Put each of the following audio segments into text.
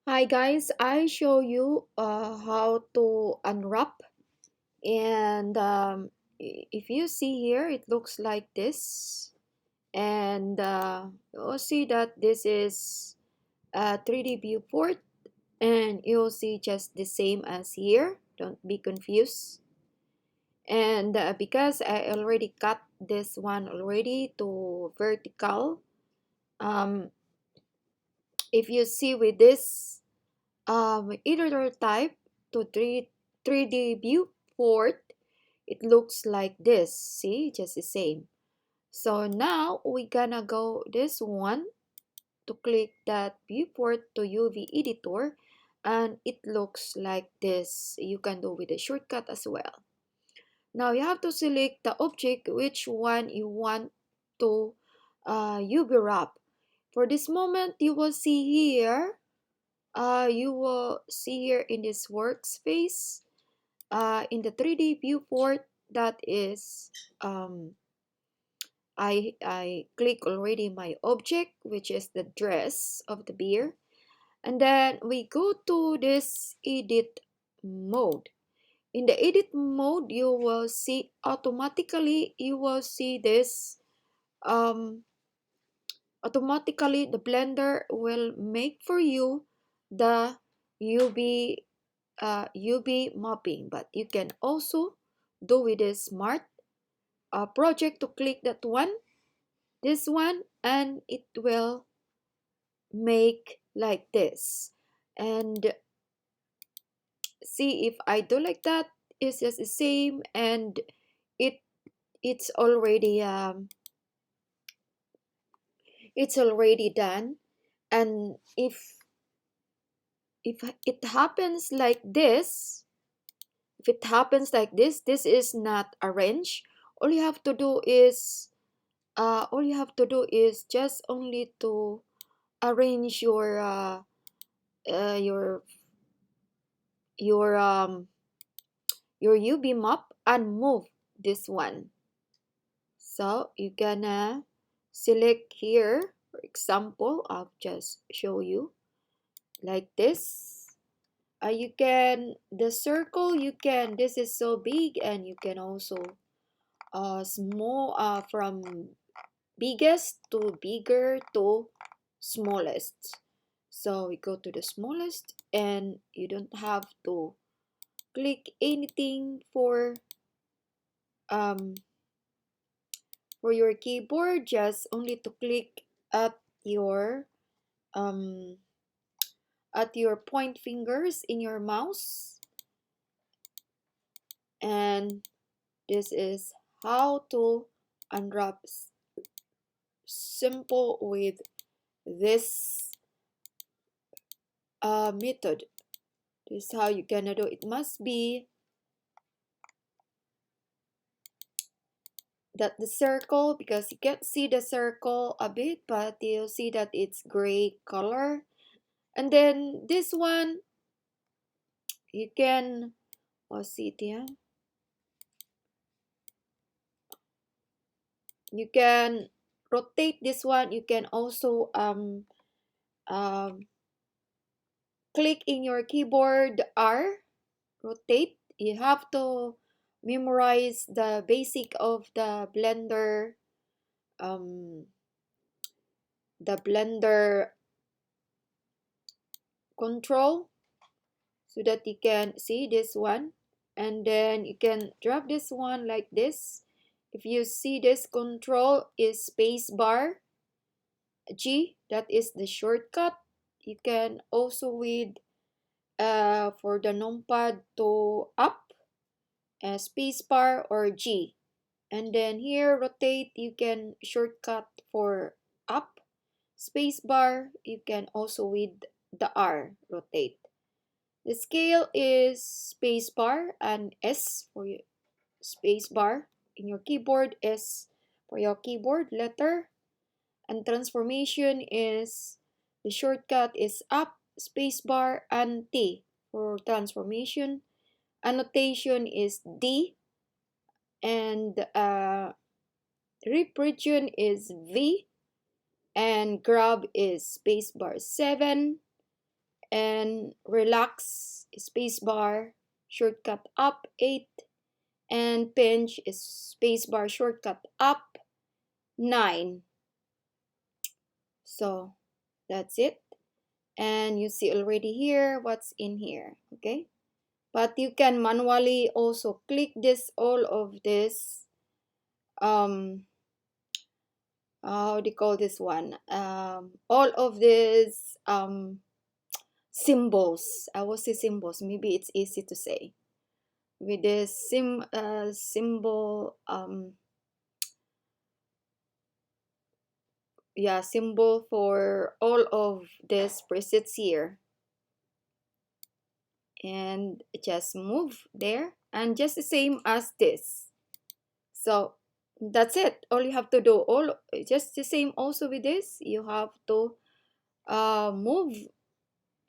Hi guys, I show you how to unwrap and if you see here it looks like this and you'll see that this is a 3D viewport and you'll see just the same as here, don't be confused. And because I already cut this one already to vertical, um, if you see with this editor type to 3D viewport, it looks like this. See, just the same. So now we gonna go this one to click that viewport to UV editor, and it looks like this. You can do with a shortcut as well. Now you have to select the object which one you want to UV wrap. For this moment, you will see here you will see here in this workspace in the 3D viewport that is I click already my object, which is the dress of the bear, and then we go to this edit mode. In the edit mode, you will see automatically this um, automatically the blender will make for you the UV UV mapping, but you can also do with a smart project to click this one, and it will make like this. And see, if I do like that, it's just the same, and it it's already done. And if it happens like this, if it happens like this is not arranged. All you have to do is just only to arrange uh, your your um your UV map and move this one. So you gonna select here. For example, I'll just show you like this. You can the circle, you can, this is so big, and you can also small from biggest to bigger to smallest. So we go to the smallest, and you don't have to click anything um your keyboard, just only to click at your um point fingers in your mouse. And this is how to unwrap simple with this method. This is how you gonna do. It must be that the circle, because you can't see the circle a bit, but you'll see that it's gray color. And then this one you can see it here. You can rotate this one. You can also um, click in your keyboard R, rotate. You have to memorize the basic of um, the blender control, so that you can see this one. And then you can drag this one like this. If you see, this control is space bar G, that is the shortcut. You can also with for the numpad to up, space bar or G. And then here rotate, you can shortcut for up, space bar. You can also with the R rotate. The scale is space bar and S for your space bar in your keyboard, S for your keyboard letter. And transformation is, the shortcut is up, space bar, and T for transformation. Annotation is D, and rip region is V, and grab is space bar 7, and relax spacebar shortcut up 8, and pinch is spacebar shortcut up 9. So that's it. And you see already here what's in here, okay? But you can manually also click this, all of this, how do you call this one? All of these symbols. I will say symbols. Maybe it's easy to say. With this symbol, yeah, symbol for all of these presets here. And just move there, and just the same as this. So that's it. All you have to do, all just the same also with this. You have to move,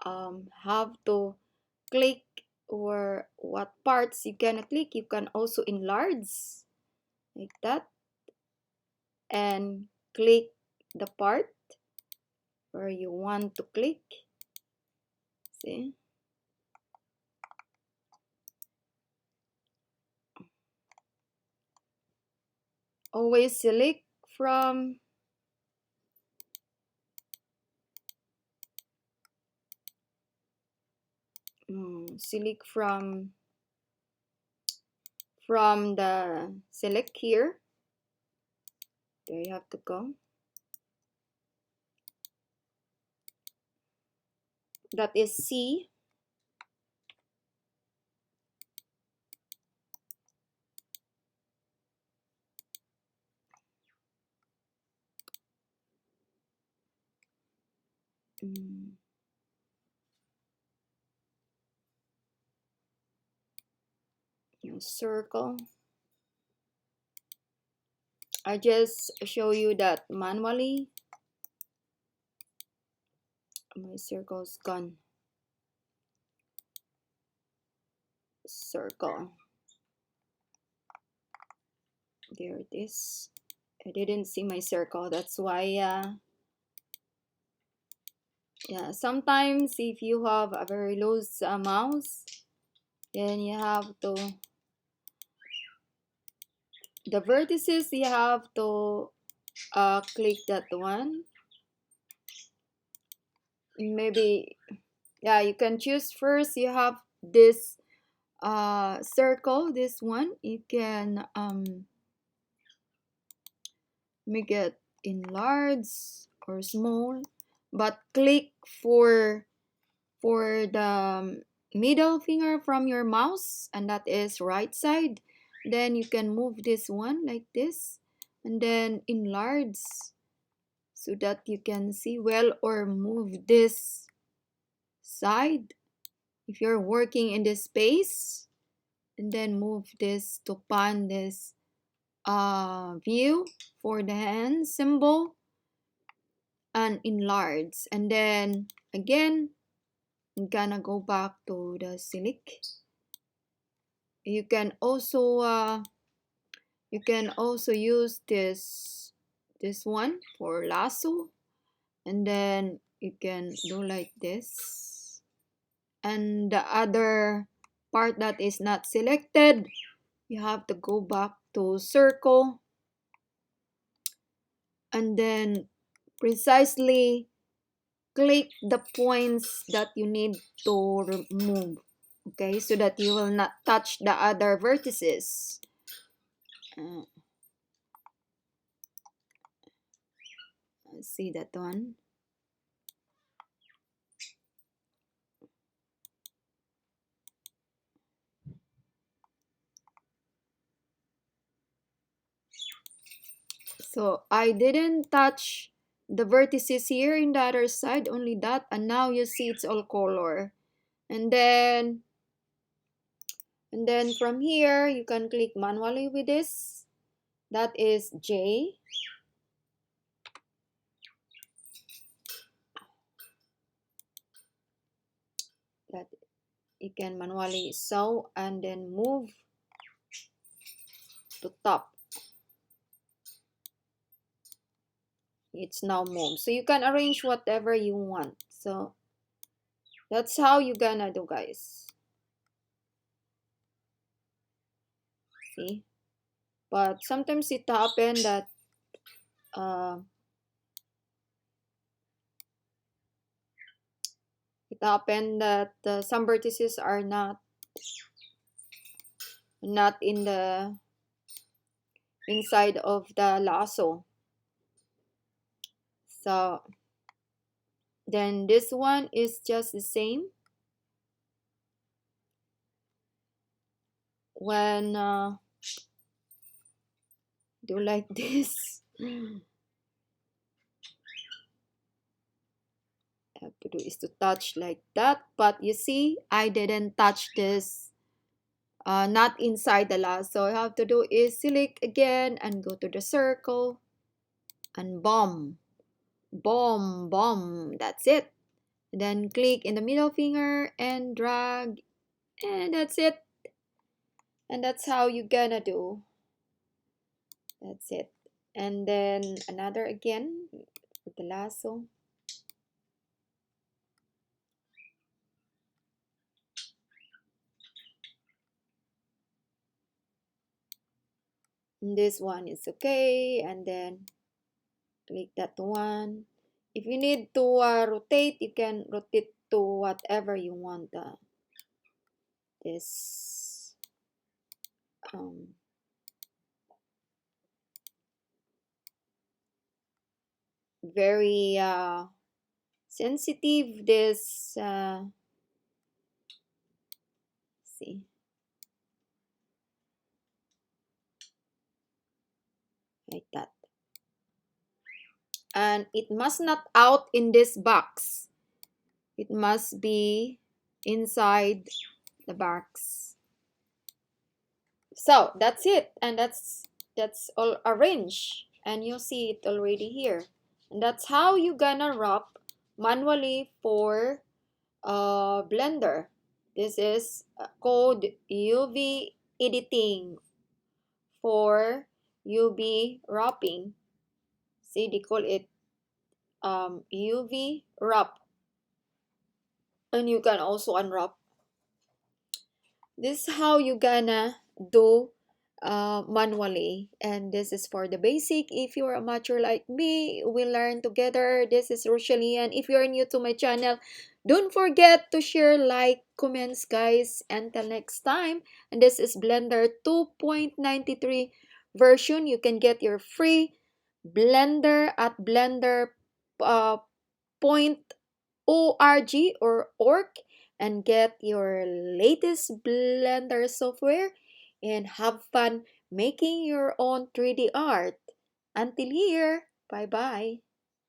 have to click, or what parts you can click. You can also enlarge like that and click the part where you want to click. See? Always select from select from the select here. There you have to go. That is C. Circle. I just show you that manually. My circle's gone. Circle. There it is. I didn't see my circle. That's why, yeah, sometimes if you have a very loose mouse, then you have to, the vertices, you have to click that one. Maybe, yeah, you can choose first. You have this circle, this one. You can make it in large or small, but click for the middle finger from your mouse, and that is right side. Then you can move this one like this, and then enlarge so that you can see well, or move this side if you're working in this space, and then move this to pan this view for the hand symbol and enlarge. And then again, I'm gonna go back to the select. You can also use this one for lasso, and then you can do like this. And the other part that is not selected, you have to go back to circle, and then precisely click the points that you need to remove, okay, so that you will not touch the other vertices. See that one? So I didn't touch the vertices here in the other side, only that, and now you see it's all color. And then from here you can click manually with this. That is J. That you can manually sew and then move to top. It's now moved. So you can arrange whatever you want. So That's how you gonna do, guys. See? But sometimes it happen that uh, some vertices are not in the inside of the lasso. So then this one is just the same. When do like this, have to do is to touch like that. But you see, I didn't touch this, not inside the lasso. All you have to do is select again and go to the circle and boom, boom, boom. That's it. Then click in the middle finger and drag, and that's it. And that's how you gonna do. That's it. And then another again with the lasso. This one is okay, and then click that one. If you need to rotate, you can rotate to whatever you want. This very sensitive. This see, like that. And it must not out in this box. It must be inside the box. So that's it, and that's all arranged, and you see it already here. And that's how you gonna wrap manually for Blender. This is called UV editing for UV wrapping. See, they call it UV wrap, and you can also unwrap. This is how you gonna do manually, and this is for the basic. If you're a amateur like me, we learn together. This is RUCHALIAN. If you're new to my channel, don't forget to share, like, comments, guys. Until next time. And this is Blender 2.93 version. You can get your free Blender at blender point org or org and get your latest Blender software and have fun making your own 3D art. Until here, bye bye.